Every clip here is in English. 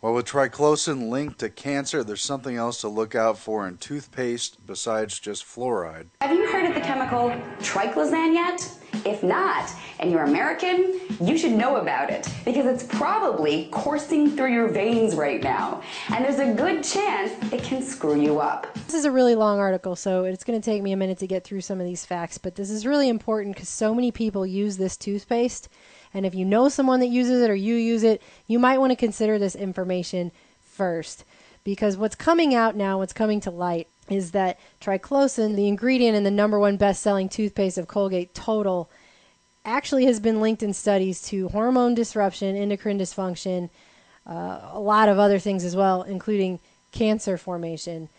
Well, with triclosan linked to cancer, there's something else to look out for in toothpaste besides just fluoride. Have you heard of the chemical triclosan yet? If not, and you're American, you should know about it because it's probably coursing through your veins right now. And there's a good chance it can screw you up. This is a really long article, so it's going to take me a minute to get through some of these facts, but this is really important because so many people use this toothpaste. And if you know someone that uses it or you use it, you might want to consider this information first. Because what's coming out now, what's coming to light, is that triclosan, the ingredient in the #1 best-selling toothpaste of Colgate Total, actually has been linked in studies to hormone disruption, endocrine dysfunction, a lot of other things as well, including cancer formation.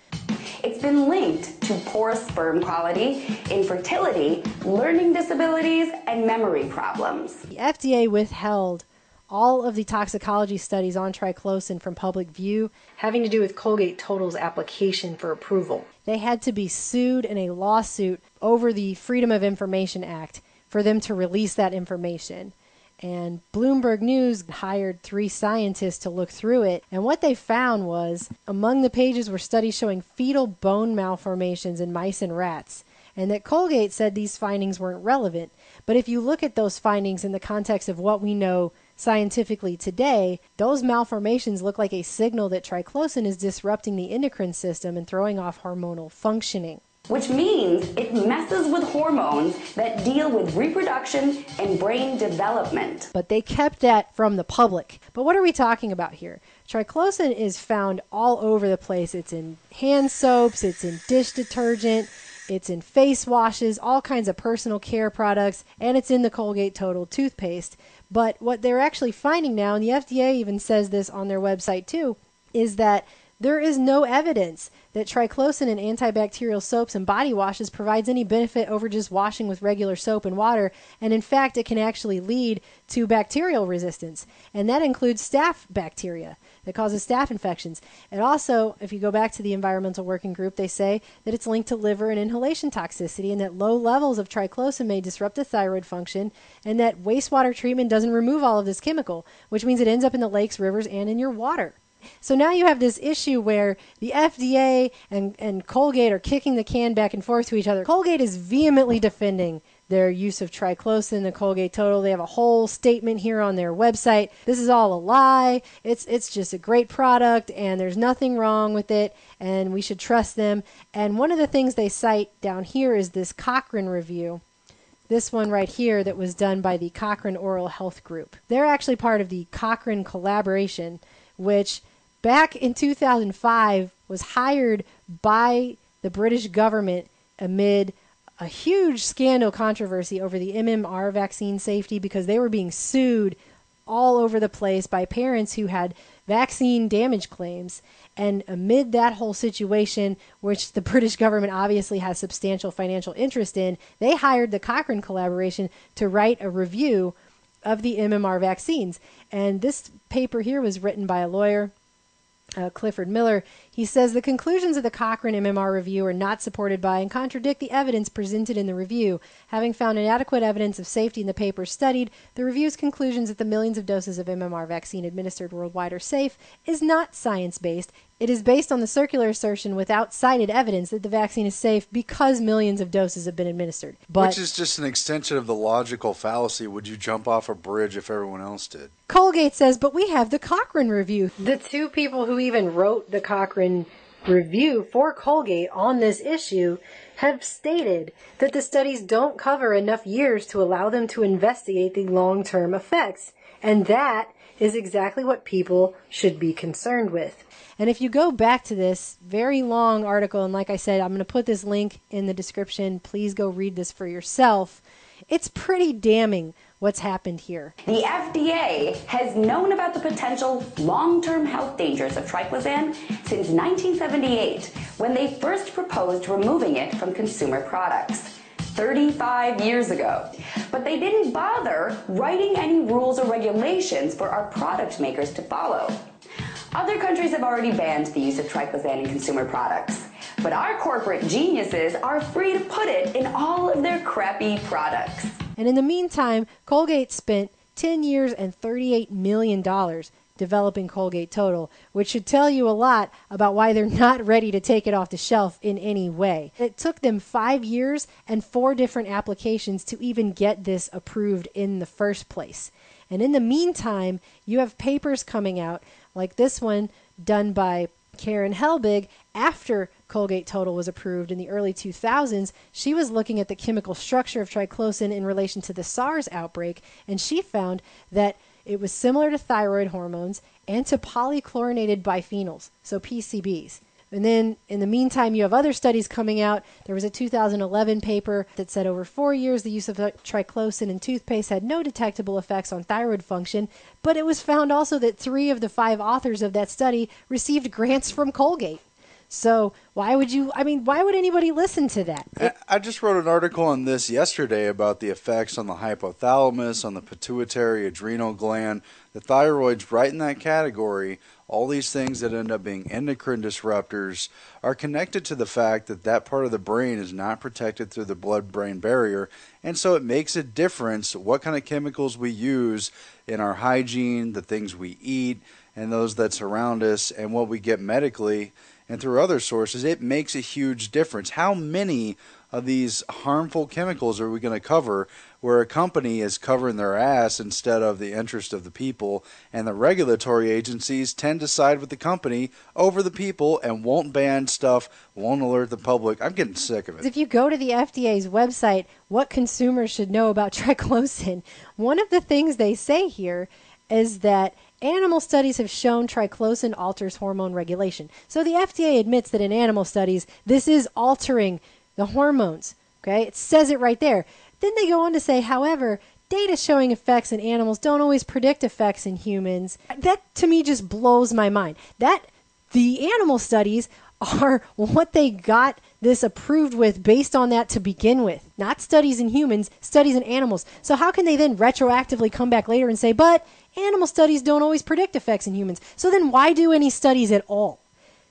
It's been linked to poor sperm quality, infertility, learning disabilities, and memory problems. The FDA withheld all of the toxicology studies on triclosan from public view having to do with Colgate Total's application for approval. They had to be sued in a lawsuit over the Freedom of Information Act for them to release that information. And Bloomberg News hired 3 scientists to look through it. And what they found was, among the pages were studies showing fetal bone malformations in mice and rats. And that Colgate said these findings weren't relevant. But if you look at those findings in the context of what we know scientifically today, those malformations look like a signal that triclosan is disrupting the endocrine system and throwing off hormonal functioning. Which means it messes with hormones that deal with reproduction and brain development. But they kept that from the public. But what are we talking about here? Triclosan is found all over the place. It's in hand soaps, it's in dish detergent, it's in face washes, all kinds of personal care products, and it's in the Colgate Total toothpaste. But what they're actually finding now, and the FDA even says this on their website too, is that there is no evidence that triclosan in antibacterial soaps and body washes provides any benefit over just washing with regular soap and water. And in fact, it can actually lead to bacterial resistance. And that includes staph bacteria that causes staph infections. And also, if you go back to the Environmental Working Group, they say that it's linked to liver and inhalation toxicity and that low levels of triclosan may disrupt the thyroid function and that wastewater treatment doesn't remove all of this chemical, which means it ends up in the lakes, rivers, and in your water. So now you have this issue where the FDA and Colgate are kicking the can back and forth to each other. Colgate is vehemently defending their use of triclosan, the Colgate Total. They have a whole statement here on their website. This is all a lie. It's just a great product and there's nothing wrong with it and we should trust them. And one of the things they cite down here is this Cochrane review. This one right here that was done by the Cochrane Oral Health Group. They're actually part of the Cochrane collaboration, which back in 2005 was hired by the British government amid a huge scandal controversy over the MMR vaccine safety because they were being sued all over the place by parents who had vaccine damage claims. And amid that whole situation, which the British government obviously has substantial financial interest in, they hired the Cochrane collaboration to write a review of the MMR vaccines. And this paper here was written by a lawyer, Clifford Miller. He says the conclusions of the Cochrane MMR review are not supported by and contradict the evidence presented in the review. Having found inadequate evidence of safety in the papers studied, the review's conclusions that the millions of doses of MMR vaccine administered worldwide are safe is not science-based. It is based on the circular assertion without cited evidence that the vaccine is safe because millions of doses have been administered. Which is just an extension of the logical fallacy. Would you jump off a bridge if everyone else did? Colgate says, but we have the Cochrane review. The 2 people who even wrote the Cochrane review for Colgate on this issue have stated that the studies don't cover enough years to allow them to investigate the long-term effects. And that is exactly what people should be concerned with. And if you go back to this very long article, and like I said, I'm going to put this link in the description. Please go read this for yourself. It's pretty damning what's happened here. The FDA has known about the potential long-term health dangers of triclosan since 1978, when they first proposed removing it from consumer products. 35 years ago. But they didn't bother writing any rules or regulations for our product makers to follow. Other countries have already banned the use of triclosan in consumer products, but our corporate geniuses are free to put it in all of their crappy products. And in the meantime, Colgate spent 10 years and $38 million developing Colgate Total, which should tell you a lot about why they're not ready to take it off the shelf in any way. It took them 5 years and 4 different applications to even get this approved in the first place. And in the meantime, you have papers coming out like this one done by Karen Helbig after Colgate Total was approved in the early 2000s. She was looking at the chemical structure of triclosan in relation to the SARS outbreak, and she found that it was similar to thyroid hormones and to polychlorinated biphenyls, so PCBs. And then in the meantime, you have other studies coming out. There was a 2011 paper that said over 4 years the use of triclosan in toothpaste had no detectable effects on thyroid function, but it was found also that 3 of the 5 authors of that study received grants from Colgate. So why would anybody listen to that? I just wrote an article on this yesterday about the effects on the hypothalamus, on the pituitary, adrenal gland. The thyroid's right in that category. All these things that end up being endocrine disruptors are connected to the fact that that part of the brain is not protected through the blood-brain barrier. And so it makes a difference what kind of chemicals we use in our hygiene, the things we eat, and those that surround us, and what we get medically and through other sources. It makes a huge difference. How many of these harmful chemicals are we going to cover where a company is covering their ass instead of the interest of the people, and the regulatory agencies tend to side with the company over the people and won't ban stuff, won't alert the public? I'm getting sick of it. If you go to the FDA's website, what consumers should know about triclosan, one of the things they say here is that animal studies have shown triclosan alters hormone regulation. So the FDA admits that in animal studies, this is altering the hormones. Okay, it says it right there. Then they go on to say, however, data showing effects in animals don't always predict effects in humans. That to me just blows my mind. That the animal studies are what they got this approved with based on that to begin with. Not studies in humans, studies in animals. So how can they then retroactively come back later and say, but animal studies don't always predict effects in humans? So then why do any studies at all?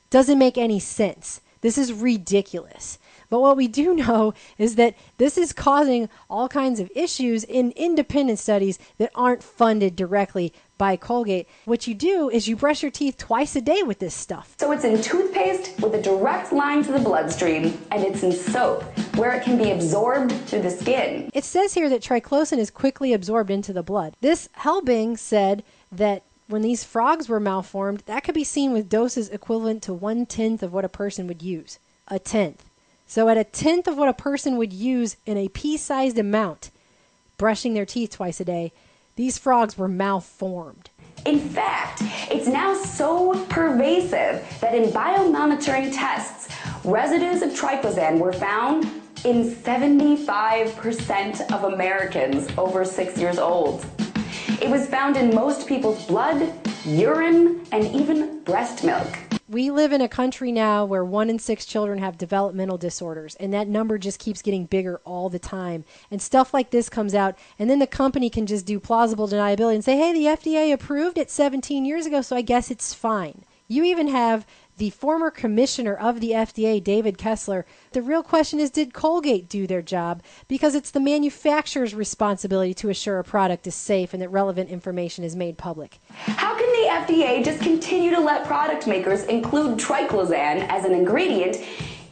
Doesn't make any sense. This is ridiculous. But what we do know is that this is causing all kinds of issues in independent studies that aren't funded directly by Colgate. What you do is you brush your teeth twice a day with this stuff. So it's in toothpaste with a direct line to the bloodstream, and it's in soap where it can be absorbed through the skin. It says here that triclosan is quickly absorbed into the blood. This Helbing said that when these frogs were malformed, that could be seen with doses equivalent to 1/10 of what a person would use. A tenth. So at a tenth of what a person would use in a pea-sized amount, brushing their teeth twice a day, these frogs were malformed. In fact, it's now so pervasive that in biomonitoring tests, residues of triclosan were found in 75% of Americans over 6 years old. It was found in most people's blood, urine, and even breast milk. We live in a country now where 1 in 6 children have developmental disorders, and that number just keeps getting bigger all the time. And stuff like this comes out, and then the company can just do plausible deniability and say, hey, the FDA approved it 17 years ago, so I guess it's fine. You even have the former commissioner of the FDA, David Kessler. The real question is, did Colgate do their job? Because it's the manufacturer's responsibility to assure a product is safe and that relevant information is made public. How can the FDA just continue to let product makers include triclosan as an ingredient,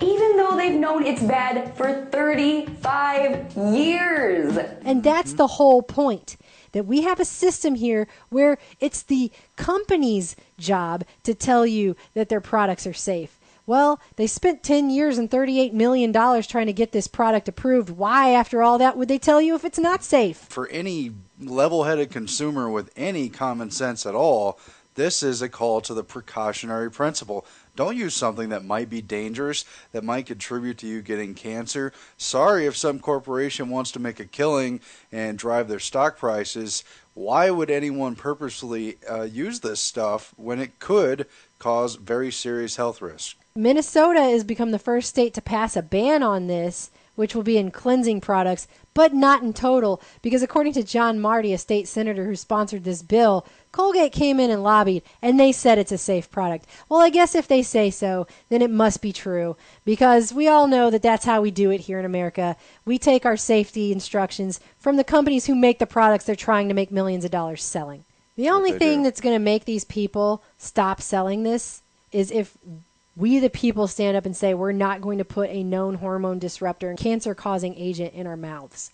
even though they've known it's bad for 35 years? And that's the whole point. That we have a system here where it's the company's job to tell you that their products are safe. Well, they spent 10 years and $38 million trying to get this product approved. Why, after all that, would they tell you if it's not safe? For any level-headed consumer with any common sense at all, this is a call to the precautionary principle. Don't use something that might be dangerous, that might contribute to you getting cancer. Sorry if some corporation wants to make a killing and drive their stock prices. Why would anyone purposely use this stuff when it could cause very serious health risks? Minnesota has become the first state to pass a ban on this, which will be in cleansing products, but not in total, because according to John Marty, a state senator who sponsored this bill, Colgate came in and lobbied, and they said it's a safe product. Well, I guess if they say so, then it must be true, because we all know that that's how we do it here in America. We take our safety instructions from the companies who make the products they're trying to make millions of dollars selling. The only they thing do. that's going to make these people stop selling this is if we, the people, stand up and say we're not going to put a known hormone disruptor and cancer-causing agent in our mouths.